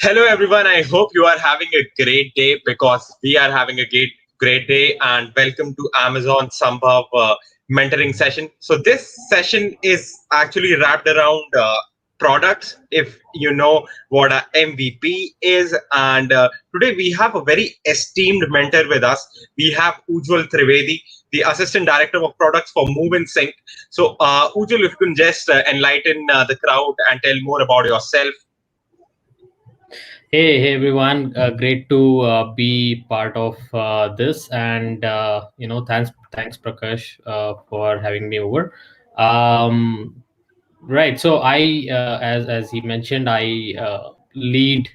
Hello, everyone. I hope you are having a great day because we are having a great day. And welcome to Amazon Smbhav mentoring session. So this session is actually wrapped around products. If you know what a MVP is, and today we have a very esteemed mentor with us. We have Ujjwal Trivedi, the Assistant Director of Products for MoveInSync. So, Ujjwal, if you can just enlighten the crowd and tell more about yourself. Hey everyone, great to be part of this, and thanks Prakash for having me over. Um, right, so as he mentioned, I lead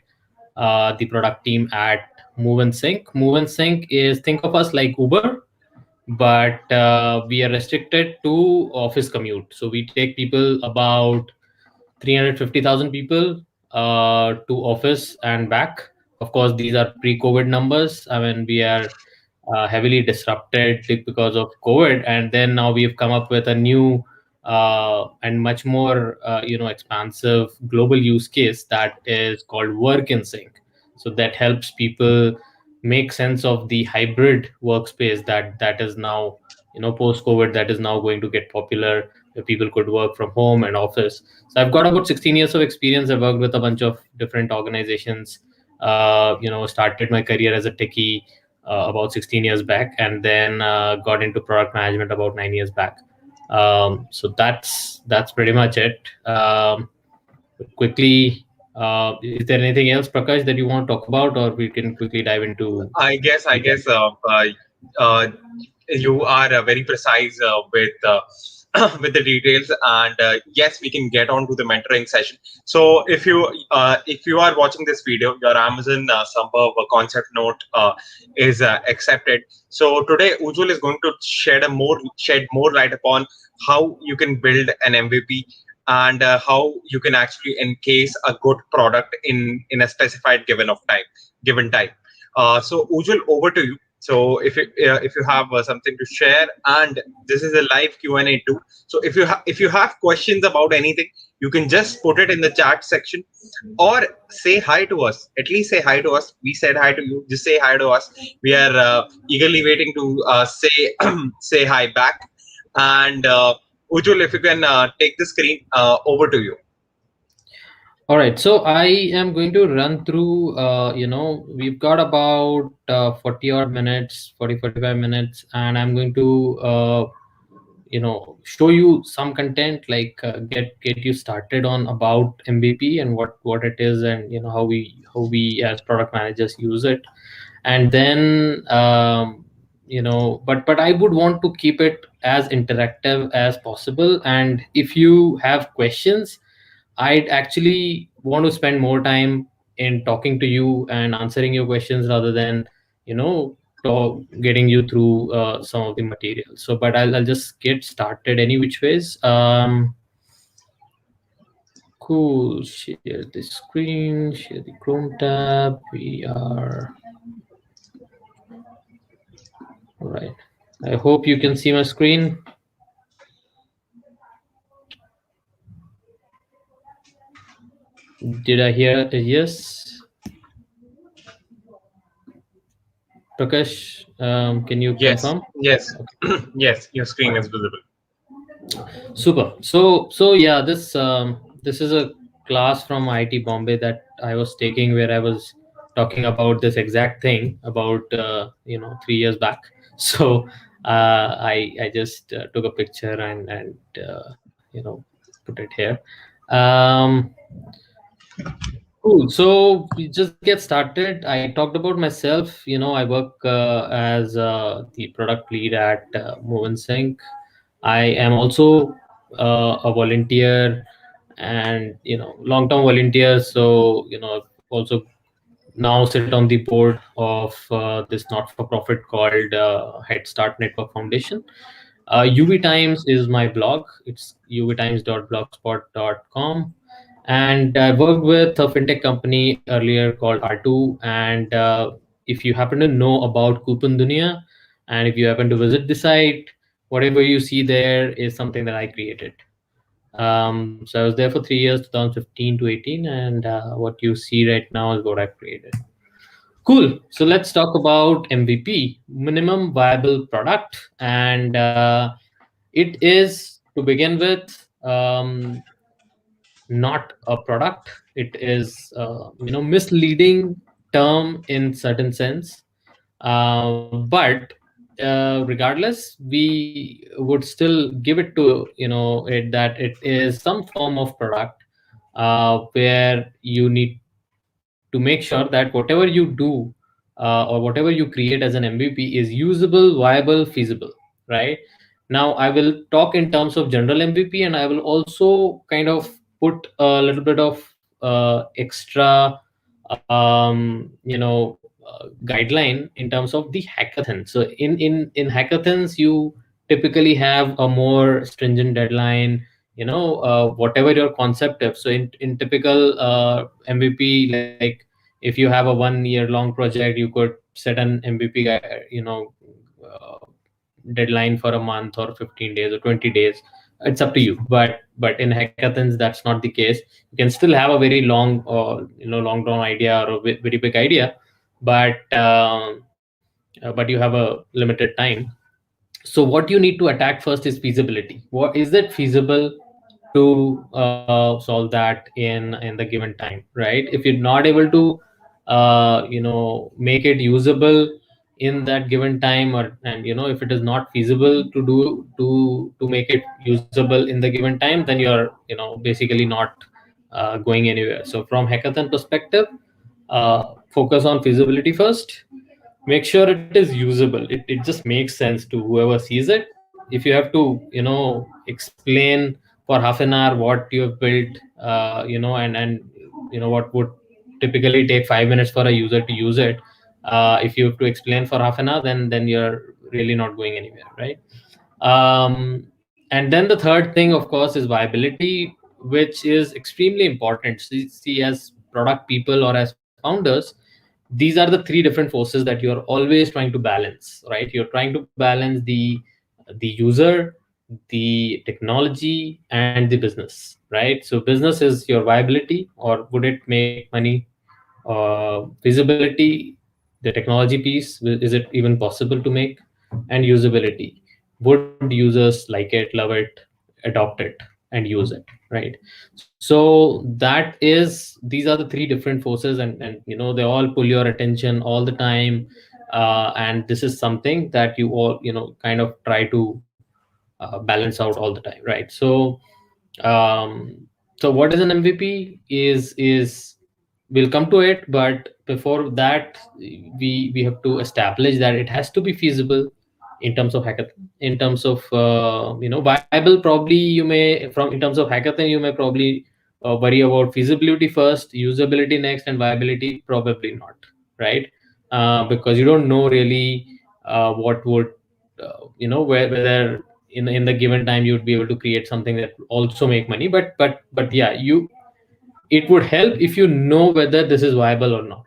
the product team at MoveInSync. MoveInSync is, think of us like Uber, but we are restricted to office commute. So we take people about 350,000 people to office and back. Of course, these are pre-COVID numbers. I mean, we are heavily disrupted because of COVID, and then now we've come up with a new and much more expansive global use case that is called Work in Sync. So that helps people make sense of the hybrid workspace that is now post COVID, that is now going to get popular, where people could work from home and office. So I've got about 16 years of experience. I've worked with a bunch of different organizations. Started my career as a techie about 16 years back, and then got into product management about 9 years back. So that's pretty much it. Quickly, is there anything else, Prakash, that you want to talk about, or we can quickly dive into? I guess uh, you are very precise with with the details, and yes, we can get on to the mentoring session. So if you are watching this video, your Amazon Smbhav concept note is accepted. So today, Ujjwal is going to shed more light upon how you can build an MVP and how you can actually encase a good product in a specified given time. So Ujjwal, over to you. So if you have something to share, and this is a live Q&A too. So if you have questions about anything, you can just put it in the chat section, or say hi to us. At least say hi to us. We said hi to you. Just say hi to us. We are eagerly waiting to say say hi back. And Ujjwal, if you can take the screen, over to you. All right, so I am going to run through, we've got about 40 odd minutes, 40, 45 minutes, and I'm going to, show you some content, like get you started on about MVP and what it is, and how we as product managers use it. And then, but I would want to keep it as interactive as possible. And if you have questions, I'd actually want to spend more time in talking to you and answering your questions, rather than, getting you through some of the material. So, but I'll just get started any which ways. Cool. Share the screen, share the Chrome tab. We are all right. I hope you can see my screen. Did I hear a yes? Prakash, can you Yes, confirm? yes, Okay. yes. Your screen is visible. Super. So yeah, this is a class from IIT Bombay that I was taking, where I was talking about this exact thing about 3 years back. So I just took a picture and put it here. Um, Cool. So we just get started. I talked about myself. I work as the product lead at MoveInSync. I am also a volunteer, and long-term volunteer. So also now sit on the board of this not-for-profit called Head Start Network Foundation. UV Times is my blog. It's uvtimes.blogspot.com. And I worked with a fintech company earlier called R2. And if you happen to know about Coupon Dunia, and if you happen to visit the site, whatever you see there is something that I created. So I was there for 3 years, 2015 to 18, and what you see right now is what I've created. Cool. So let's talk about MVP, minimum viable product, and it is, to begin with, not a product. It is, misleading term in certain sense. But regardless, we would still give it to, it, that it is some form of product, where you need to make sure that whatever you do, or whatever you create as an MVP is usable, viable, feasible, right? Now I will talk in terms of general MVP, and I will also kind of put a little bit of extra, guideline in terms of the hackathon. So in hackathons, you typically have a more stringent deadline, whatever your concept is. So in typical MVP, like if you have a 1 year long project, you could set an MVP uh, deadline for a month or 15 days or 20 days. It's up to you. But in hackathons, that's not the case. You can still have a very long, or long drawn idea, or a very big idea, but you have a limited time. So what you need to attack first is feasibility. What is it feasible to solve that in the given time, right? If you're not able to make it usable in that given time, or and if it is not feasible to do, to make it usable in the given time, then you're basically not going anywhere. So from hackathon perspective, focus on feasibility first. Make sure it is usable. It just makes sense to whoever sees it. If you have to explain for half an hour what you have built, and what would typically take 5 minutes for a user to use it, if you have to explain for half an hour, then you're really not going anywhere, right? And then the third thing, of course, is viability, which is extremely important. See, as product people or as founders, these are the three different forces that you're always trying to balance, right? You're trying to balance the user, the technology, and the business, right? So business is your viability, or would it make money? Feasibility, the technology piece, is it even possible to make? And usability, would users like it, love it, adopt it, and use it, right? So that is, these are the three different forces, and they all pull your attention all the time. And this is something that you all kind of try to balance out all the time, right? Um, so what is an MVP is we'll come to it, but before that, we have to establish that it has to be feasible in terms of hackathon. In terms of viable, probably you may, from in terms of hackathon, you may probably worry about feasibility first, usability next, and viability probably not, right? Because you don't know really what would whether in the given time you would be able to create something that also make money. But yeah, you, it would help if you know whether this is viable or not.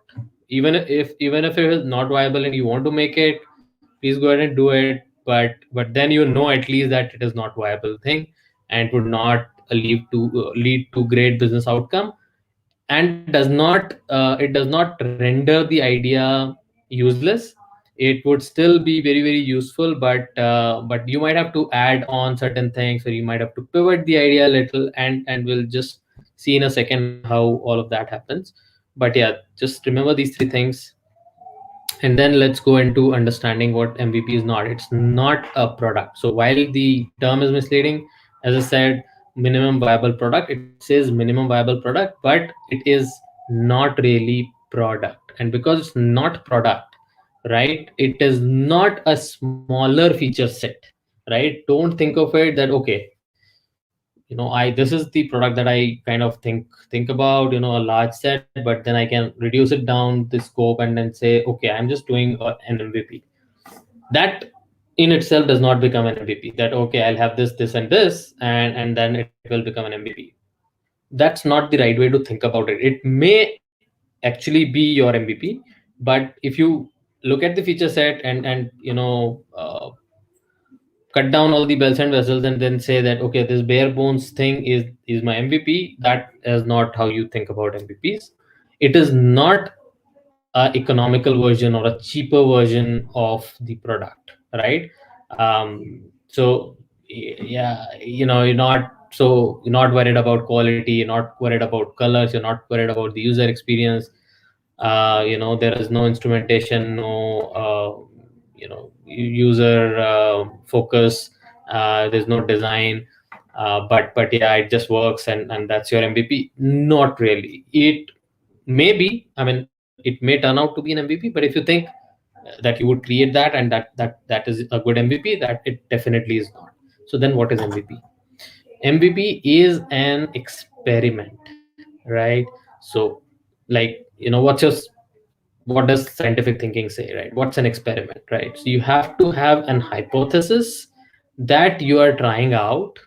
Even if it is not viable and you want to make it, please go ahead and do it. But then at least that it is not viable thing, and would not lead to great business outcome, and it does not render the idea useless. It would still be very, very useful, but you might have to add on certain things, or you might have to pivot the idea a little, and we'll just see in a second how all of that happens. But yeah, just remember these three things, and then let's go into understanding what MVP is not. It's not a product. So while the term is misleading, as I said, minimum viable product, it says minimum viable product, but it is not really product. And because it's not product, right, it is not a smaller feature set, right? Don't think of it that, okay, I this is the product that I kind of think about, a large set, but then I can reduce it down the scope and then say, okay, I'm just doing an MVP. That in itself does not become an MVP. That, okay, I'll have this and this, and then it will become an MVP. That's not the right way to think about it. It may actually be your MVP, but if you look at the feature set and cut down all the bells and whistles and then say that, okay, this bare bones thing is my MVP. That is not how you think about MVPs. It is not a economical version or a cheaper version of the product, right? So yeah, you're not worried about quality, you're not worried about colors, you're not worried about the user experience. There is no instrumentation, no user focus. There's no design, but yeah, it just works, and that's your MVP. Not really. It maybe, I mean, it may turn out to be an MVP, but if you think that you would create that and that is a good MVP, that it definitely is not. So then what is MVP? MVP is an experiment, right? So, like, what does scientific thinking say, right? What's an experiment, right? So you have to have an hypothesis that you are trying out,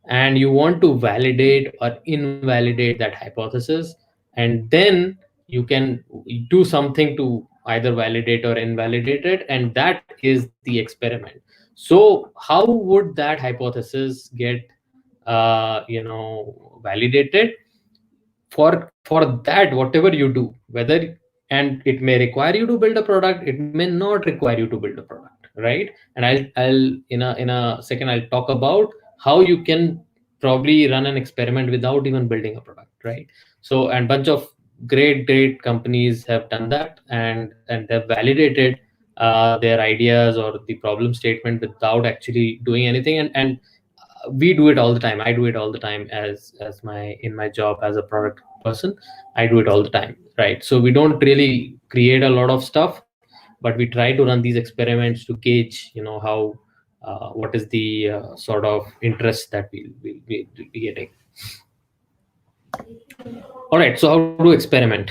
and you want to validate or invalidate that hypothesis, and then you can do something to either validate or invalidate it, and that is the experiment. So how would that hypothesis get validated? For that, whatever you do, whether, and it may require you to build a product, it may not require you to build a product, right? And I'll in a second I'll talk about how you can probably run an experiment without even building a product, right? So, and bunch of great companies have done that, and they've validated their ideas or the problem statement without actually doing anything. And we do it all the time. I do it all the time as my in my job as a product person. I do it all the time, right? So we don't really create a lot of stuff, but we try to run these experiments to gauge, how what is the sort of interest that we'll be getting. All right, so how to experiment?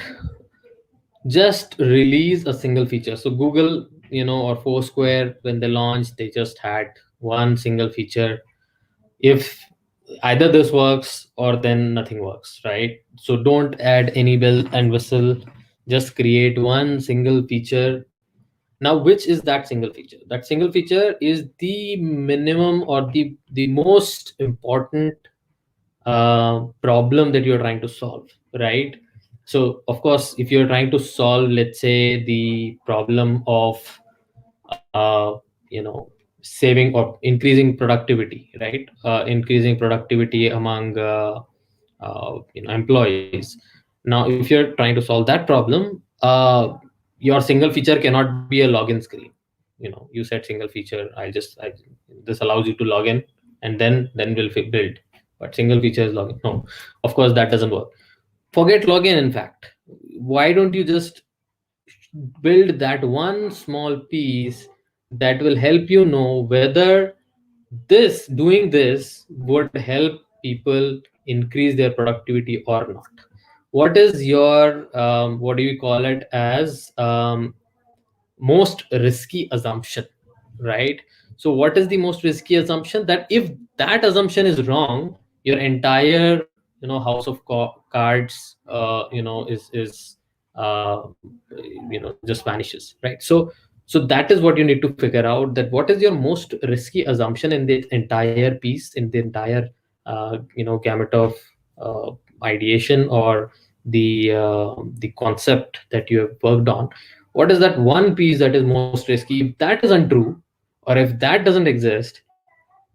Just release a single feature. So Google, or Foursquare, when they launched, they just had one single feature. If either this works or then nothing works, right? So don't add any bell and whistle, just create one single feature. Now, which is that single feature? That single feature is the minimum or the most important problem that you're trying to solve, right? So of course, if you're trying to solve, let's say, the problem of uh, saving or increasing productivity, right? Increasing productivity among employees. Now, if you're trying to solve that problem, your single feature cannot be a login screen. You said single feature, this allows you to log in, and then we'll build. But single feature is login. No, of course that doesn't work. Forget login, in fact. Why don't you just build that one small piece that will help you know whether doing this would help people increase their productivity or not? What is your what do you call it as, most risky assumption, right? So what is the most risky assumption? That if that assumption is wrong, your entire house of cards is just vanishes, right? So that is what you need to figure out, that what is your most risky assumption in the entire piece, in the entire gamut of uh, ideation, or the concept that you have worked on. What is that one piece that is most risky? If that is untrue, or if that doesn't exist,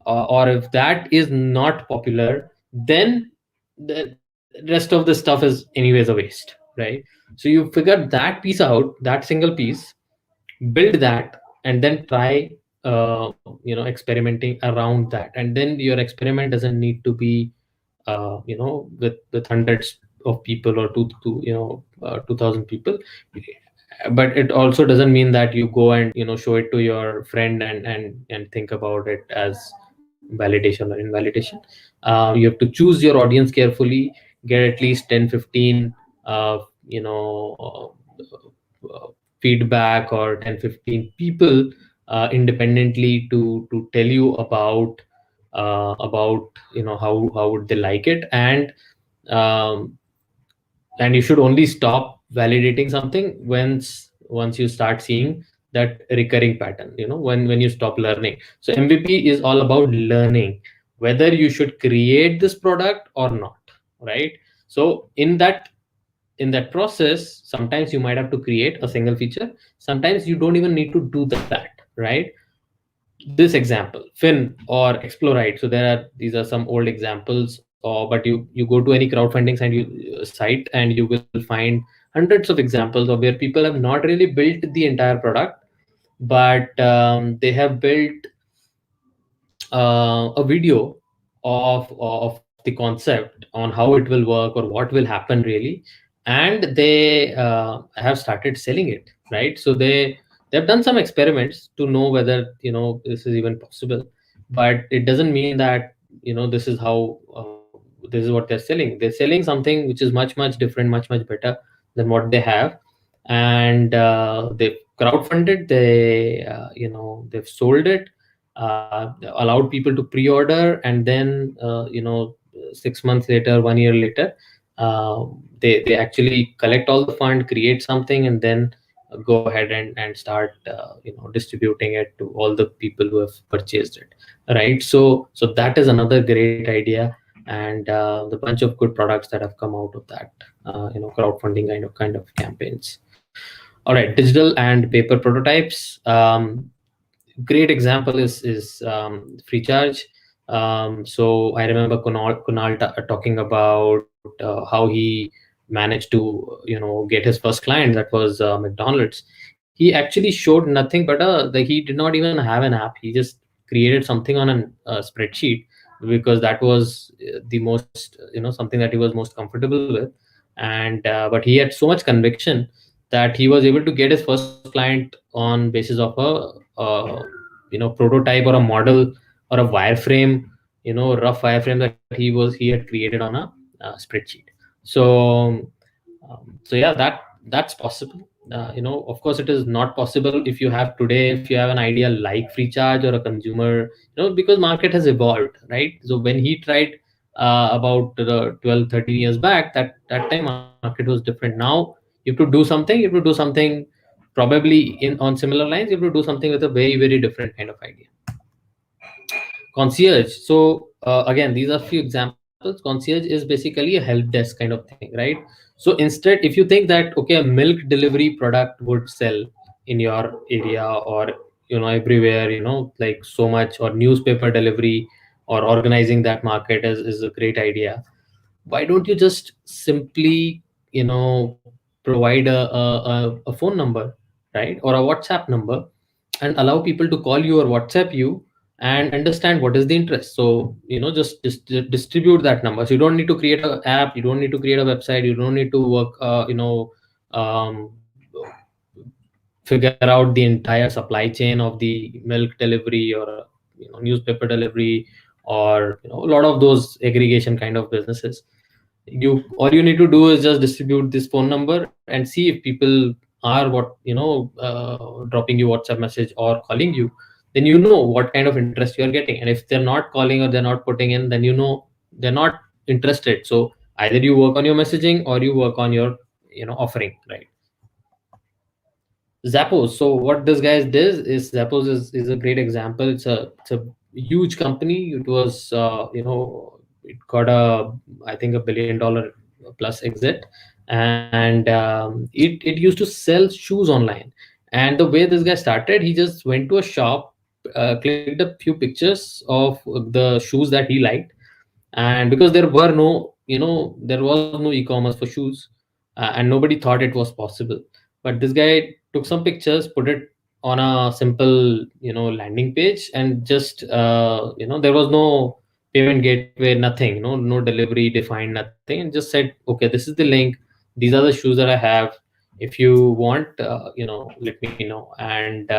or if that is not popular, then the rest of the stuff is anyways a waste, right? So you figure that piece out, that single piece, build that, and then try experimenting around that. And then your experiment doesn't need to be with hundreds of people, or two 2000 people. But it also doesn't mean that you go and show it to your friend and think about it as validation or invalidation. You have to choose your audience carefully, get at least 10 15 uh, you know feedback, or 10 15 people independently to tell you about how would they like it. Um, and you should only stop validating something once you start seeing that recurring pattern, when you stop learning. So MVP is all about learning whether you should create this product or not, right? So in that process, sometimes you might have to create a single feature, sometimes you don't even need to do that, right? This example, Fin or Explorite. So these are some old examples, but you go to any crowdfunding site and you will find hundreds of examples of where people have not really built the entire product, but they have built a video of the concept on how it will work or what will happen really, and they have started selling it, right? So they've done some experiments to know whether this is even possible, but it doesn't mean that this is how this is what they're selling. They're selling something which is much different, much better than what they have. And they've crowdfunded, they've sold it, allowed people to pre-order, and then 6 months later, 1 year later, they actually collect all the fund, create something, and then go ahead and start distributing it to all the people who have purchased it, right? So that is another great idea, and the bunch of good products that have come out of that crowdfunding kind of campaigns. All right, digital and paper prototypes. Great example is free charge. So I remember Kunal talking about how he managed to get his first client, that was McDonald's. He actually showed nothing but he did not even have an app. He just created something on a spreadsheet, because that was the most something that he was most comfortable with. And but he had so much conviction that he was able to get his first client on basis of a prototype or a model or a wireframe, rough wireframe that he had created on a spreadsheet. So so yeah, that's possible. Of course it is not possible if you have today, if you have an idea like free charge or a consumer, because market has evolved, right? So when he tried about 12 13 years back, that time market was different. Now you have to do something, probably in on similar lines. You have to do something with a very different kind of idea. Concierge. So again, these are few examples. Concierge is basically a help desk kind of thing, right? So instead, if you think that okay, a milk delivery product would sell in your area, or everywhere, like so much, or newspaper delivery, or organizing that market is a great idea. Why don't you just simply provide a phone number, right, or a WhatsApp number, and allow people to call you or WhatsApp you and understand what is the interest. So just distribute that number. So you don't need to create an app, you don't need to create a website, you don't need to work um, figure out the entire supply chain of the milk delivery, or newspaper delivery, or a lot of those aggregation kind of businesses. All you need to do is just distribute this phone number and see if people are dropping you WhatsApp message or calling you. Then what kind of interest you are getting. And if they're not calling or they're not putting in, then they're not interested. So either you work on your messaging or you work on your offering, right? Zappos. So what this guy does is, Zappos is a great example. It's a huge company. It was it got I think $1 billion plus exit, and it used to sell shoes online. And the way this guy started, he just went to a shop, clicked a few pictures of the shoes that he liked, and because there was no e-commerce for shoes, and nobody thought it was possible. But this guy took some pictures, put it on a simple landing page, and just there was no payment gateway, nothing, no delivery defined, nothing, and just said, okay, this is the link, these are the shoes that I have, if you want, let me know. And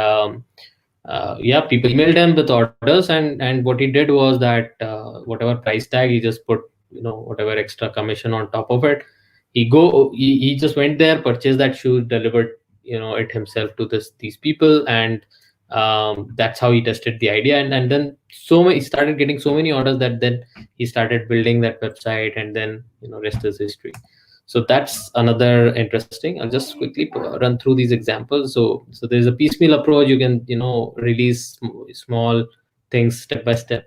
yeah, people emailed him with orders, and what he did was that whatever price tag, he just put whatever extra commission on top of it. He just went there, purchased that shoe, delivered it himself to these people. And that's how he tested the idea. And then he started getting so many orders that then he started building that website, and then rest is history. So that's another interesting. I'll just quickly run through these examples. So there's a piecemeal approach. You can release small things step by step.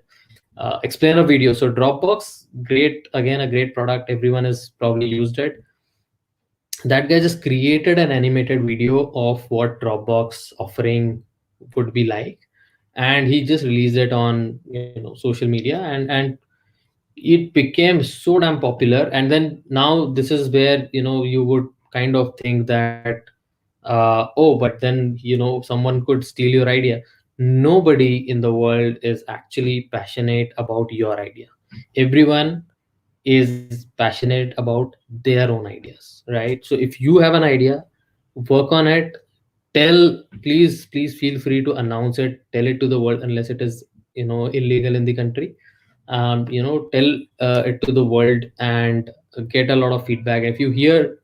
Explainer video. So Dropbox, great, again a great product. Everyone has probably used it. That guy just created an animated video of what Dropbox offering would be like, and he just released it on social media, and it became so damn popular. And then now this is where you would kind of think that oh, but then someone could steal your idea. Nobody in the world is actually passionate about your idea. Everyone is passionate about their own ideas, right? So if you have an idea, work on it. Please feel free to announce it, tell it to the world, unless it is illegal in the country. Tell it to the world and get a lot of feedback. If you hear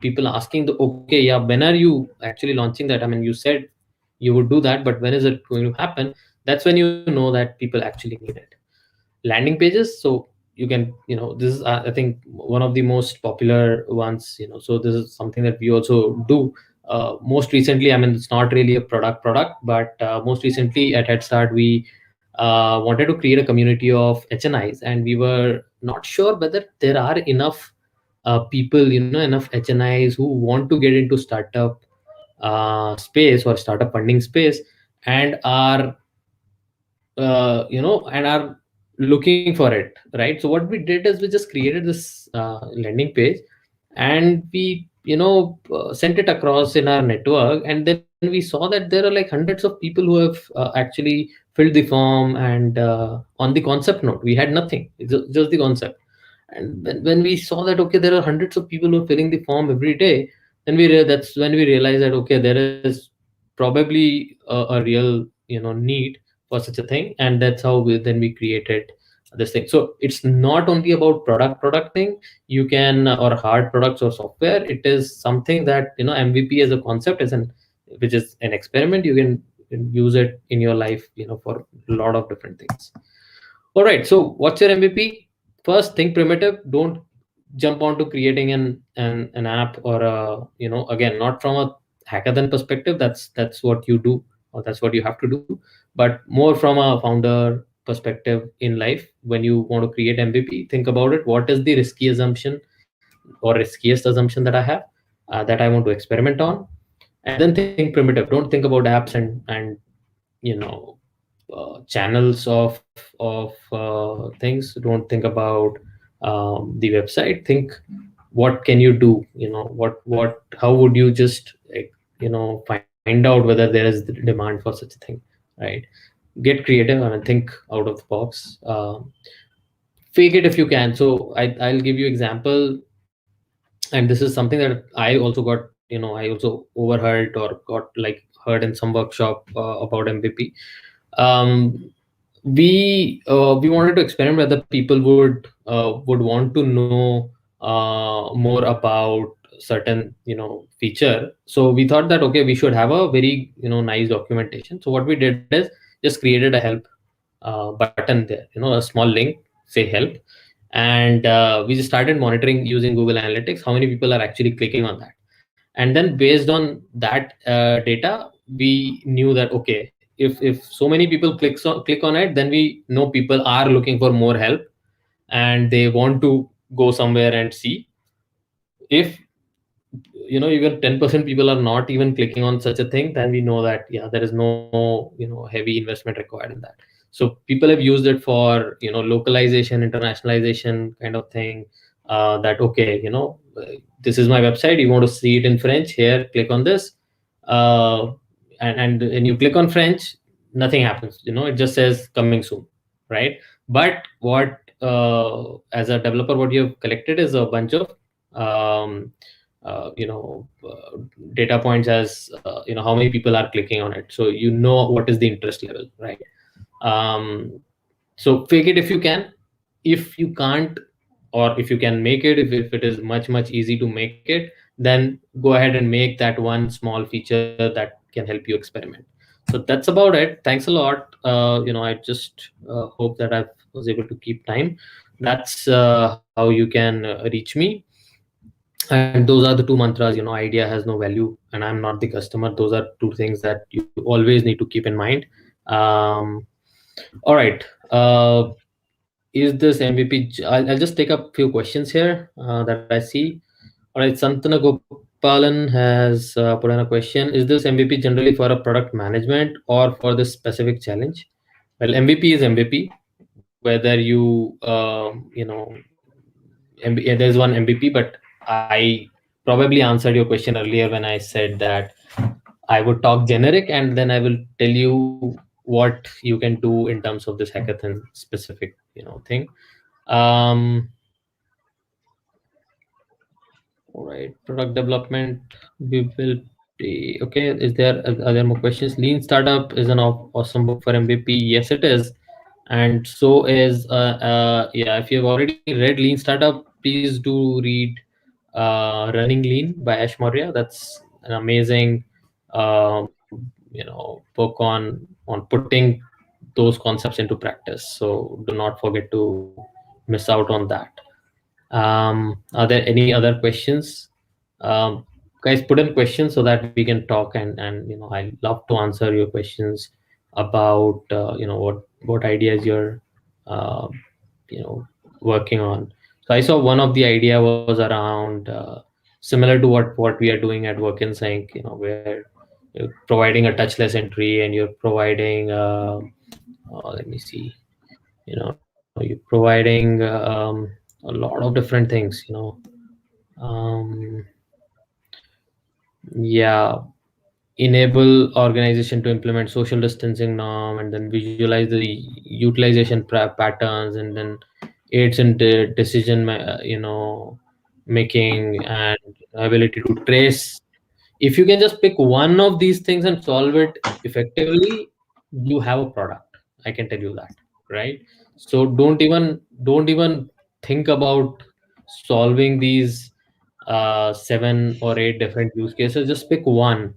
people asking the okay, yeah, when are you actually launching that? I mean, you said you would do that, but when is it going to happen? That's when you know that people actually need it. Landing pages. So you can this is I think one of the most popular ones. So this is something that we also do. Most recently, I mean, it's not really a product, but most recently at Head Start, we wanted to create a community of HNIs, and we were not sure whether there are enough people, enough HNIs who want to get into startup space or startup funding space, and are and are looking for it, right? So what we did is we just created this landing page, and we sent it across in our network, and then we saw that there are like hundreds of people who have actually filled the form. And on the concept note, we had nothing. It's just the concept. And when we saw that okay, there are hundreds of people who are filling the form every day, then that's when we realized that okay, there is probably a real need for such a thing. And that's how we created this thing. So it's not only about product thing. You can or hard products or software. It is something that MVP as a concept is an which is an experiment. You can use it in your life for a lot of different things. All right, so what's your MVP? First, think primitive. Don't jump onto creating an app, or again, not from a hackathon perspective. That's what you do, or that's what you have to do, but more from a founder perspective in life. When you want to create MVP, think about it. What is the risky assumption or riskiest assumption that I have, that I want to experiment on? And then think primitive. Don't think about apps and you know channels of things. Don't think about the website. Think, what can you do? What how would you just like, find out whether there is demand for such a thing, right? Get creative. I mean, think out of the box. Fake it if you can. So I'll give you example. And this is something that I also got, I also overheard or got like heard in some workshop about MVP. um, we wanted to experiment whether people would want to know more about certain feature. So we thought that okay, we should have a very nice documentation. So what we did is just created a help button there, a small link, say help. And we just started monitoring using Google Analytics how many people are actually clicking on that. And then based on that data, we knew that okay, if so many people click on it, then we know people are looking for more help, and they want to go somewhere and see. If even 10% people are not even clicking on such a thing, then we know that yeah, there is no heavy investment required in that. So people have used it for localization, internationalization kind of thing. That okay, this is my website, you want to see it in French, here click on this. uh, and you click on French, nothing happens, it just says coming soon, right? But what as a developer, what you have collected is a bunch of um, data points as how many people are clicking on it, so you know what is the interest level, right? um, so fake it if you can. If you can't, or if you can make it, if it is much easy to make it, then go ahead and make that one small feature that can help you experiment. So that's about it. Thanks a lot. I just hope that I was able to keep time. That's how you can reach me. And those are the two mantras, idea has no value and I'm not the customer. Those are two things that you always need to keep in mind. um, all right. Is this MVP? I'll just take up few questions here that I see. All right, Santana Gopalan has put in a question: is this MVP generally for a product management or for this specific challenge? Well, MVP is MVP, whether there's one MVP, but I probably answered your question earlier when I said that I would talk generic and then I will tell you what you can do in terms of this hackathon specific, thing. Um, all right, product development. We will be okay. Is there are there more questions? Lean startup is an awesome book for MVP. Yes, it is, and so is yeah. If you've already read Lean Startup, please do read Running Lean by Ash Maurya. That's an amazing book on putting those concepts into practice. So do not forget to miss out on that. Are there any other questions? um, Guys, put in questions so that we can talk, and I love to answer your questions about what ideas you're uh, working on. So I saw one of the idea was around similar to what we are doing at WorkInSync, where you're providing a touchless entry and you're providing let me see, you're providing a lot of different things, um, yeah, enable organization to implement social distancing norm, and then visualize the utilization patterns, and then aids in decision making and ability to trace. If you can just pick one of these things and solve it effectively, you have a product. I can tell you that, right? So don't even think about solving these 7 or 8 different use cases. Just pick one,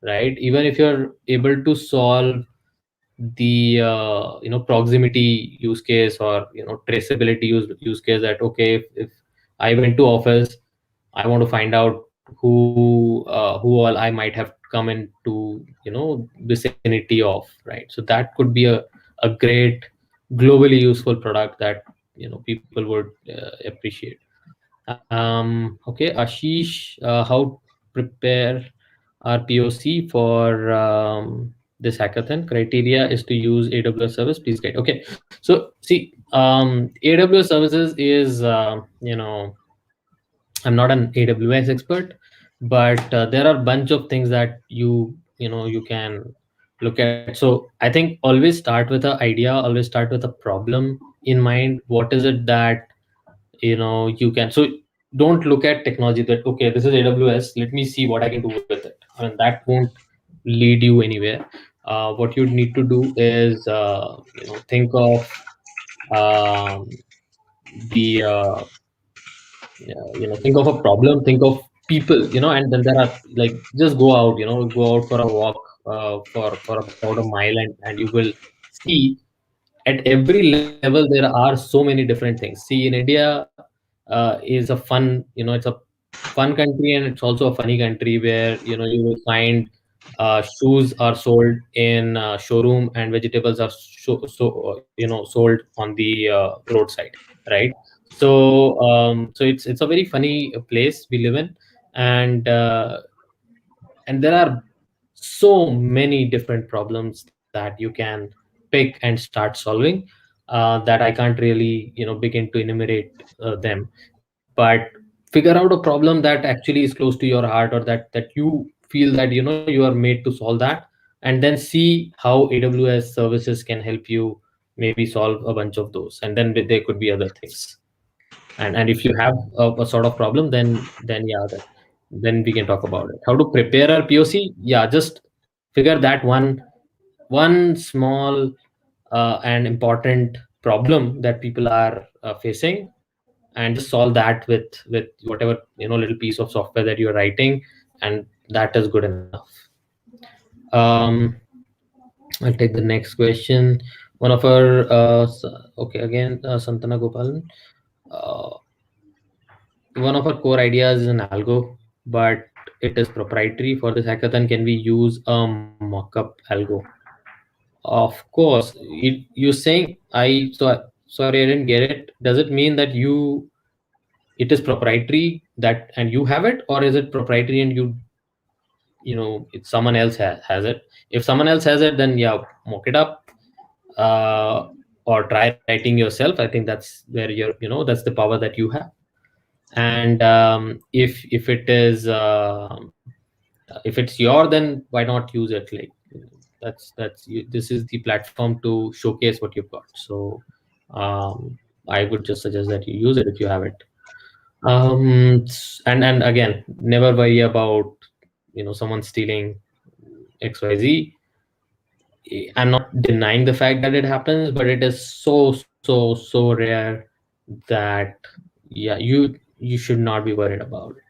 right? Even if you're able to solve the proximity use case, or traceability use case, that okay, if I went to office, I want to find out who all I might have come into vicinity of, right? So that could be a great globally useful product that people would appreciate. Okay, Ashish, how prepare our POC for this hackathon? Criteria is to use AWS service. Please guide. Okay, so see, AWS services is I'm not an AWS expert, but there are a bunch of things that you can look at. So I think always start with an idea, always start with a problem in mind. What is it that you can, so don't look at technology that okay, this is AWS, let me see what I can do with it. I mean, that won't lead you anywhere. What you need to do is think of the think of a problem, think of people, and then there are, like, just go out, go out for a walk for about a mile, and you will see at every level there are so many different things. See, in India is a fun, it's a fun country, and it's also a funny country where you will find shoes are sold in showroom, and vegetables are sold on the roadside, right? So it's a very funny place we live in, and there are so many different problems that you can pick and start solving, that I can't really begin to enumerate them. But figure out a problem that actually is close to your heart, or that you feel that you are made to solve that, and then see how AWS services can help you maybe solve a bunch of those, and then there could be other things. And if you have a sort of problem, then yeah, then we can talk about it. How to prepare our POC? Yeah, just figure that one small and important problem that people are facing, and just solve that with whatever little piece of software that you're writing, and that is good enough. um I'll take the next question. One of our okay, again, Santana Gopalan. uh, one of our core ideas is an algo, but it is proprietary. For this hackathon, can we use a mock-up algo? Of course. You're saying sorry, I didn't get it. Does it mean that it is proprietary that and you have it, or is it proprietary and it's someone else has it? If someone else has it, then yeah, mock it up, uh, or try writing yourself. I think that's where that's the power that you have. And if it's your, then why not use it? Like, this is the platform to showcase what you've got. So I would just suggest that you use it if you have it. And again, never worry about someone stealing XYZ. I'm not denying the fact that it happens, but it is so rare that yeah, you should not be worried about it.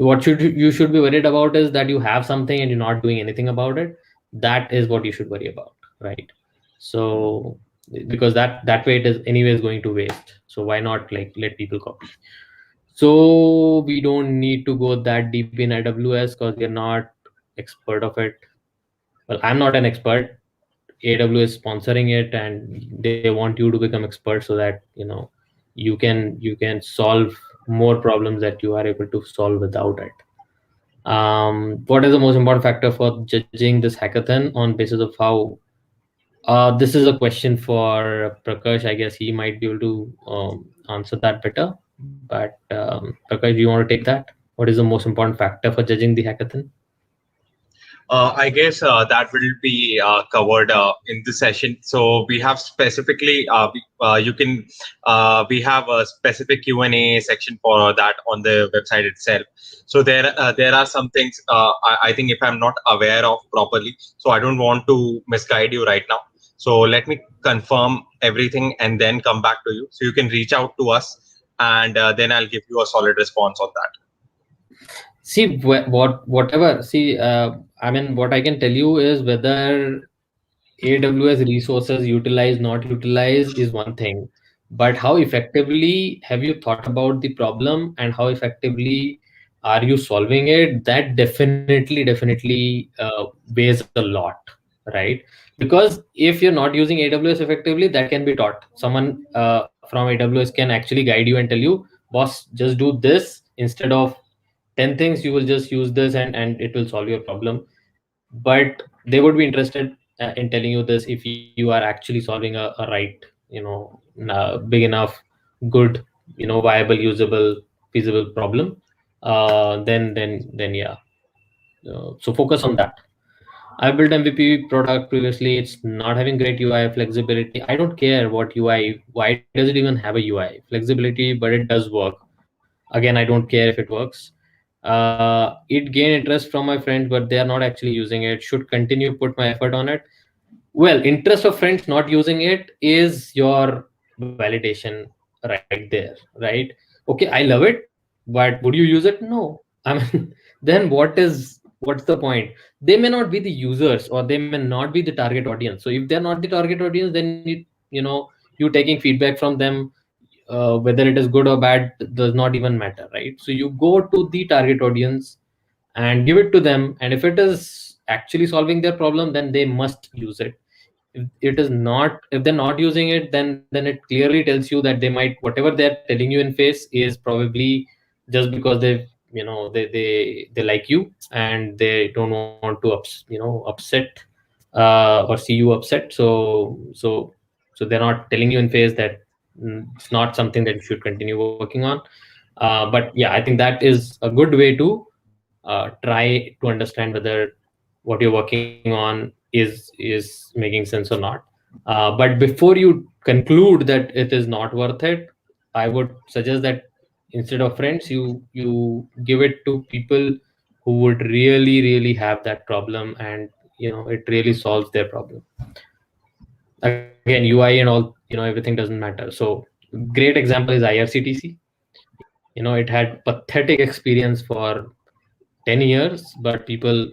What you should be worried about is that you have something and you're not doing anything about it. That is what you should worry about, right? So because that way it is anyways going to waste. So why not like let people copy? So we don't need to go that deep in AWS because we're not expert of it. Well, I'm not an expert. AWS sponsoring it, and they want you to become expert so that you can solve more problems that you are able to solve without it. What is the most important factor for judging this hackathon on basis of how? This is a question for Prakash. I guess he might be able to answer that better. But Prakash, do you want to take that? What is the most important factor for judging the hackathon? I guess that will be covered in the session. So we have specifically, you can, we have a specific Q&A section for that on the website itself. So there are some things I think if I'm not aware of properly, so I don't want to misguide you right now. So let me confirm everything and then come back to you. So you can reach out to us, and then I'll give you a solid response on that. See whatever. See, I mean, what I can tell you is whether AWS resources utilize, not utilize is one thing, but how effectively have you thought about the problem and how effectively are you solving it? That definitely weighs a lot, right? Because if you're not using AWS effectively, that can be taught. Someone from AWS can actually guide you and tell you, boss, just do this instead of 10 things. You will just use this and it will solve your problem. But they would be interested in telling you this if you are actually solving a right, big enough, good, viable, usable, feasible problem. Then yeah. So focus on that. I built MVP product previously. It's not having great UI flexibility. I don't care what UI. Why does it even have a UI flexibility? But it does work. Again, I don't care if it works. It gained interest from my friends, but they are not actually using it. Should continue put my effort on it. Well, interest of friends not using it is your validation right there, right? Okay, I love it, but would you use it? No. I mean, then what's the point? They may not be the users, or they may not be the target audience. So if they're not the target audience, then you taking feedback from them, whether it is good or bad does not even matter, right? So you go to the target audience and give it to them, and if it is actually solving their problem, then they must use it. If they're not using it, then it clearly tells you that they might, whatever they're telling you in face is probably just because they like you and they don't want to upset, or see you upset. So they're not telling you in face that it's not something that you should continue working on. But yeah, I think that is a good way to try to understand whether what you're working on is making sense or not. But before you conclude that it is not worth it, I would suggest that instead of friends, you give it to people who would really have that problem, and it really solves their problem. Again, UI and all, everything doesn't matter. So great example is IRCTC. It had pathetic experience for 10 years, but people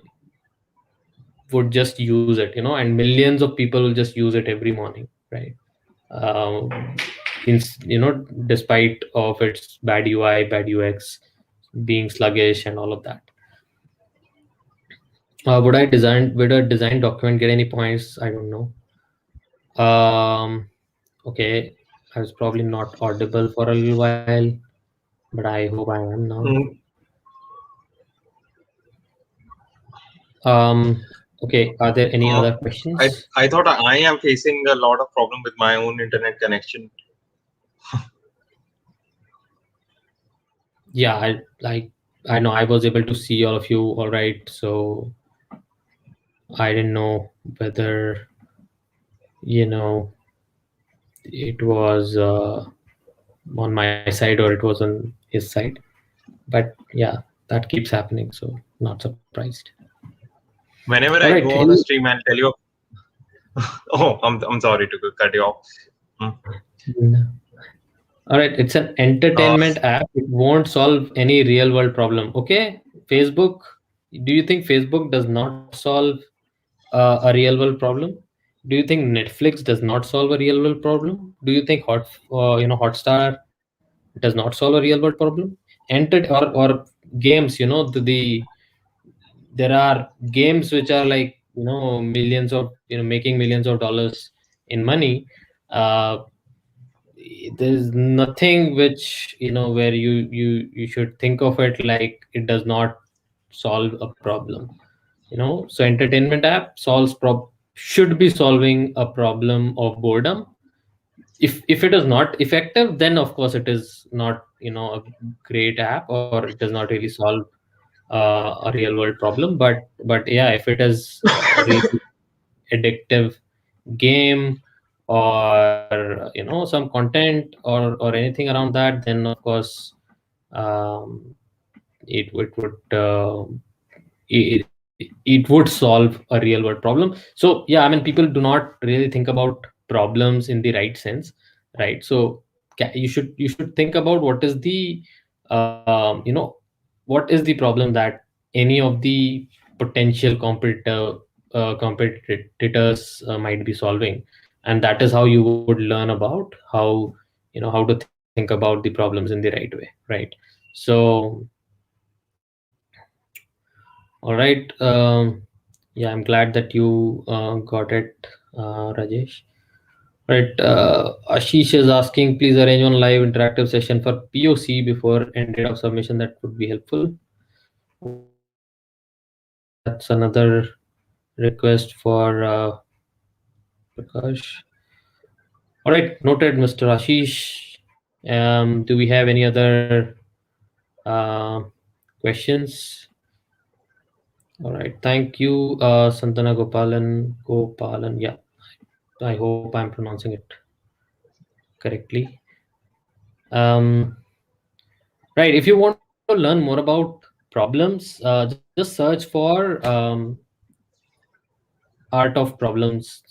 would just use it, and millions of people will just use it every morning, right? um, Despite of its bad UI, bad UX, being sluggish and all of that. Would a design document get any points? I don't know. Okay, I was probably not audible for a little while, but I hope I am now. Mm, Okay, are there any uh, other I questions? I thought I am facing a lot of problem with my own internet connection. Yeah, I know I was able to see all of you all right, so I didn't know whether it was on my side or it was on his side. But yeah, that keeps happening, so not surprised. All Whenever right, I go on a stream, I'll tell you. Oh, I'm sorry to cut you off. Mm. all right, it's an Uh, entertainment app. It won't solve any real world problem. Okay, Facebook. Do you think Facebook does not solve a real world problem? Do you think Netflix does not solve a real world problem? Do you think Hotstar does not solve a real world problem? Or games, there are games which are like millions of making millions of dollars in money. Uh, there's nothing which where you should think of it like it does not solve a problem. So entertainment app should be solving a problem of boredom. If it is not effective, then of course it is not a great app, or it does not really solve a real world problem. But yeah, if it is a really addictive game, or some content, or anything around that, then of course um, it would solve a real world problem. So yeah, I mean, people do not really think about problems in the right sense, right? So you should think about what is the what is the problem that any of the potential competitors might be solving, and that is how you would learn about how to think about the problems in the right way, right? So all right. Yeah, I'm glad that you got it, Rajesh. Right. Ashish is asking, please arrange one live interactive session for POC before end date of submission. That would be helpful. Okay, that's another request for Prakash. All right, noted, Mr. Ashish. Do we have any other uh, questions? All right, thank you, Santana Gopalan. Gopalan, yeah. I hope I'm pronouncing it correctly. Um, right. If you want to learn more about problems, just search for art of problems.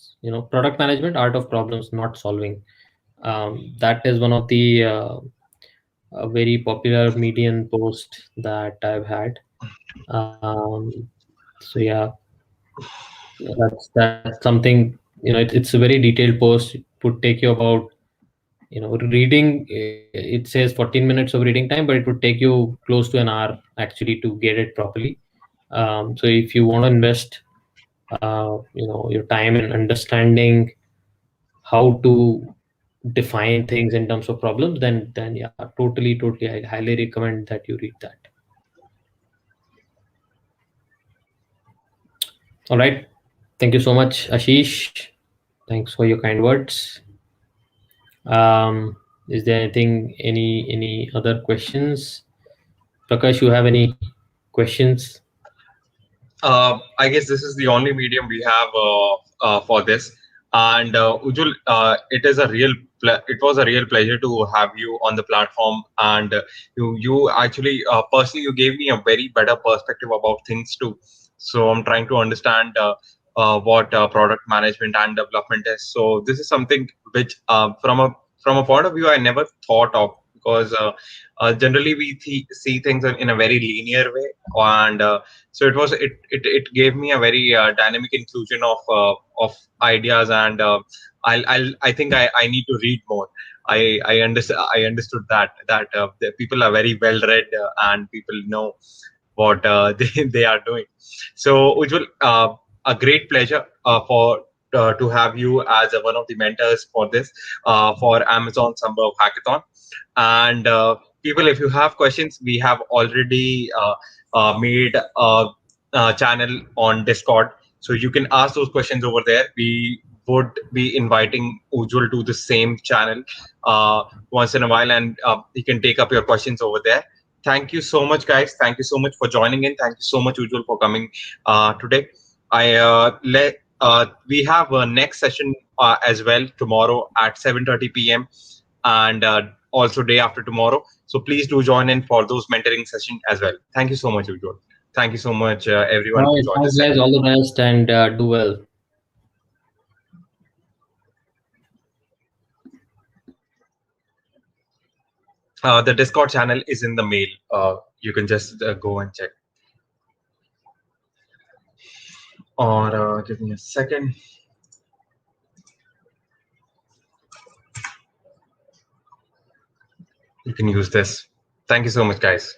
Product management, art of problems, not solving. That is one of the a very popular Medium post that I've had. Um, so yeah, that's something. It's a very detailed post. It would take you about reading. It says 14 minutes of reading time, but it would take you close to an hour actually to get it properly. So if you want to invest your time in understanding how to define things in terms of problems, then yeah, totally, I highly recommend that you read that. All right, thank you so much, Ashish. Thanks for your kind words. Is there any other questions? Prakash, you have any questions? I guess this is the only medium we have for this. And Ujjwal, it was a real pleasure to have you on the platform. And you actually personally you gave me a very better perspective about things too. So I'm trying to understand what product management and development is. So this is something which, from a point of view, I never thought of, because generally we see things in a very linear way. And so it gave me a very dynamic inclusion of ideas. And I think I need to read more. I understood that the people are very well read, and people know what they are doing. So Ujjwal, a great pleasure for to have you as one of the mentors for this for Amazon Smbhav Hackathon. And people, if you have questions, we have already made a channel on Discord, so you can ask those questions over there. We would be inviting Ujjwal to the same channel once in a while, and he can take up your questions over there. Thank you so much, guys. Thank you so much for joining in. Thank you so much, Ujjwal, for coming today. We have a next session as well tomorrow at 7:30 p.m. and also day after tomorrow. So please do join in for those mentoring sessions as well. Thank you so much, Ujjwal. Thank you so much, everyone, All who right, joined thanks, this guys. session. All the best and do well. The Discord channel is in the mail. You can just go and check. Or give me a second. You can use this. Thank you so much, guys.